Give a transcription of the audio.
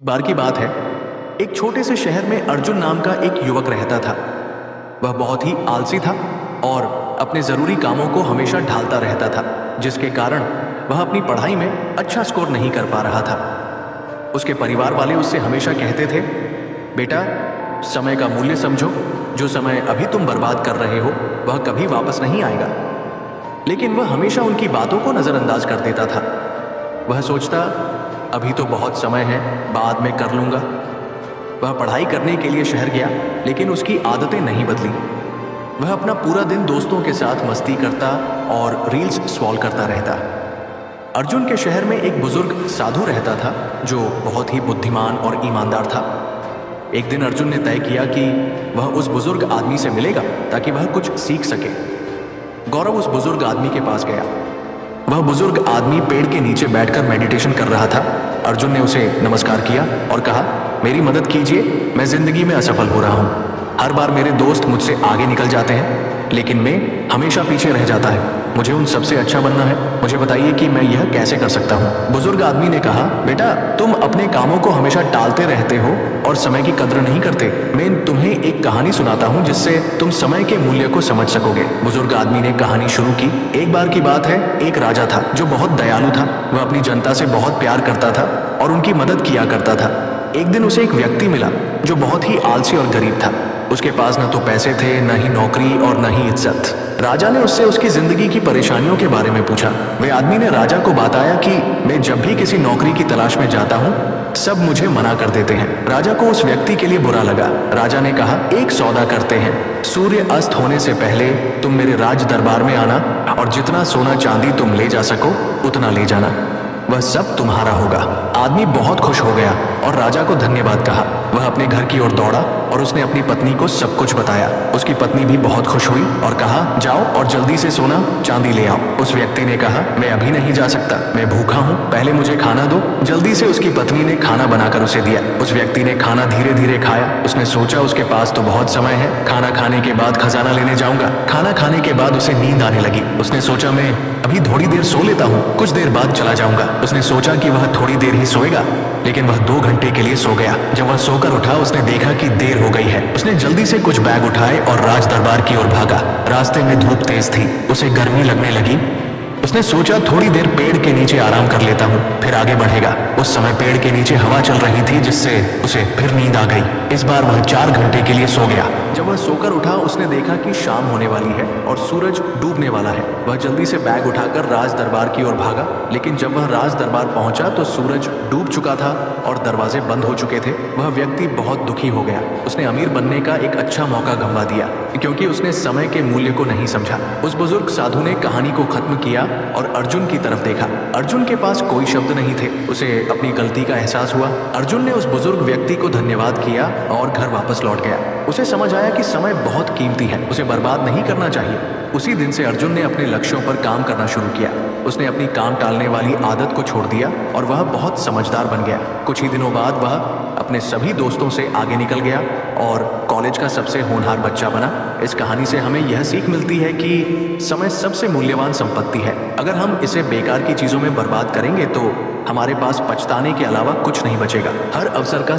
बार की बात है, एक छोटे से शहर में अर्जुन नाम का एक युवक रहता था। वह बहुत ही आलसी था और अपने जरूरी कामों को हमेशा ढालता रहता था, जिसके कारण वह अपनी पढ़ाई में अच्छा स्कोर नहीं कर पा रहा था। उसके परिवार वाले उससे हमेशा कहते थे, बेटा समय का मूल्य समझो, जो समय अभी तुम बर्बाद कर रहे हो वह कभी वापस नहीं आएगा। लेकिन वह हमेशा उनकी बातों को नजरअंदाज कर देता था। वह सोचता, अभी तो बहुत समय है, बाद में कर लूंगा। वह पढ़ाई करने के लिए शहर गया, लेकिन उसकी आदतें नहीं बदली। वह अपना पूरा दिन दोस्तों के साथ मस्ती करता और रील्स स्क्रॉल करता रहता। अर्जुन के शहर में एक बुजुर्ग साधु रहता था, जो बहुत ही बुद्धिमान और ईमानदार था। एक दिन अर्जुन ने तय किया कि वह उस बुजुर्ग आदमी से मिलेगा ताकि वह कुछ सीख सके। गौरव उस बुजुर्ग आदमी के पास गया। वह बुजुर्ग आदमी पेड़ के नीचे बैठकर मेडिटेशन कर रहा था। अर्जुन ने उसे नमस्कार किया और कहा, मेरी मदद कीजिए, मैं जिंदगी में असफल हो रहा हूँ। हर बार मेरे दोस्त मुझसे आगे निकल जाते हैं, लेकिन मैं हमेशा पीछे रह जाता है। मुझे उन सबसे अच्छा बनना है, मुझे बताइए कि मैं यह कैसे कर सकता हूँ। बुजुर्ग आदमी ने कहा, बेटा तुम अपने कामों को हमेशा टालते रहते हो और समय की कद्र नहीं करते। मैं तुम्हें एक कहानी सुनाता हूँ जिससे तुम समय के मूल्य को समझ सकोगे। बुजुर्ग आदमी ने कहानी शुरू की। एक बार की बात है, एक राजा था जो बहुत दयालु था। वह अपनी जनता से बहुत प्यार करता था और उनकी मदद किया करता था। एक दिन उसे एक व्यक्ति मिला जो बहुत ही आलसी और गरीब था। उसके पास न तो पैसे थे, न ही नौकरी और न ही इज्जत। राजा ने उससे उसकी जिंदगी की परेशानियों के बारे में पूछा। वे आदमी ने राजा को बताया कि मैं जब भी किसी नौकरी की तलाश में जाता हूँ, सब मुझे मना कर देते हैं। राजा को उस व्यक्ति के लिए बुरा लगा। राजा ने कहा, एक सौदा करते हैं, सूर्य अस्त होने से पहले तुम मेरे राज दरबार में आना और जितना सोना चांदी तुम ले जा सको उतना ले जाना, वह सब तुम्हारा होगा। आदमी बहुत खुश हो गया और राजा को धन्यवाद कहा। वह अपने घर की ओर दौड़ा और उसने अपनी पत्नी को सब कुछ बताया। उसकी पत्नी भी बहुत खुश हुई और कहा, जाओ और जल्दी से सोना चांदी ले आओ। उस व्यक्ति ने कहा, मैं अभी नहीं जा सकता, मैं भूखा हूँ, पहले मुझे खाना दो। जल्दी से उसकी पत्नी ने खाना बनाकर उसे दिया। उस व्यक्ति ने खाना धीरे धीरे खाया। उसने सोचा उसके पास तो बहुत समय है, खाना खाने के बाद खजाना लेने जाऊंगा। खाना खाने के बाद उसे नींद आने लगी। उसने सोचा, मैं अभी थोड़ी देर सो लेता हूँ, कुछ देर बाद चला जाऊंगा। उसने सोचा कि वह थोड़ी देर ही सोएगा, लेकिन वह 2 घंटे के लिए सो गया। जब वह सोकर उठा, उसने देखा कि देर हो गई है। उसने जल्दी से कुछ बैग उठाए और राज दरबार की ओर भागा। रास्ते में धूप तेज थी, उसे गर्मी लगने लगी। उसने सोचा, थोड़ी देर पेड़ के नीचे आराम कर लेता हूँ, फिर आगे बढ़ेगा। उस समय पेड़ के नीचे हवा चल रही थी, जिससे उसे फिर नींद आ गई। इस बार वह 4 घंटे के लिए सो गया। जब वह सोकर उठा, उसने देखा कि शाम होने वाली है और सूरज डूबने वाला है। वह जल्दी से बैग उठाकर राज दरबार की ओर भागा, लेकिन जब वह राज दरबार पहुंचा तो सूरज डूब चुका था और दरवाजे बंद हो चुके थे। वह व्यक्ति बहुत दुखी हो गया। उसने अमीर बनने का एक अच्छा मौका गंवा दिया, क्योंकि उसने समय के मूल्य को नहीं समझा। उस बुजुर्ग साधु ने कहानी को खत्म किया और अर्जुन की तरफ देखा। अर्जुन के पास कोई शब्द नहीं थे। उसे अपनी गलती का एहसास हुआ। अर्जुन ने उस बुजुर्ग व्यक्ति को धन्यवाद किया और घर वापस लौट गया। उसे समझ आया कि समय बहुत कीमती है, उसे बर्बाद नहीं करना चाहिए। उसी दिन से अर्जुन ने अपने लक्ष्यों पर काम करना शुरू किया। उसने अपनी काम टालने वाली आदत को छोड़ दिया और वह बहुत समझदार बन गया। कुछ ही दिनों बाद वह अपने सभी दोस्तों से आगे निकल गया और कॉलेज का सबसे होनहार बच्चा बना। इस कहानी से हमें यह सीख मिलती है कि समय सबसे मूल्यवान संपत्ति है। अगर हम इसे बेकार की चीजों में बर्बाद करेंगे तो हमारे पास पछताने के अलावा कुछ नहीं बचेगा। हर अवसर का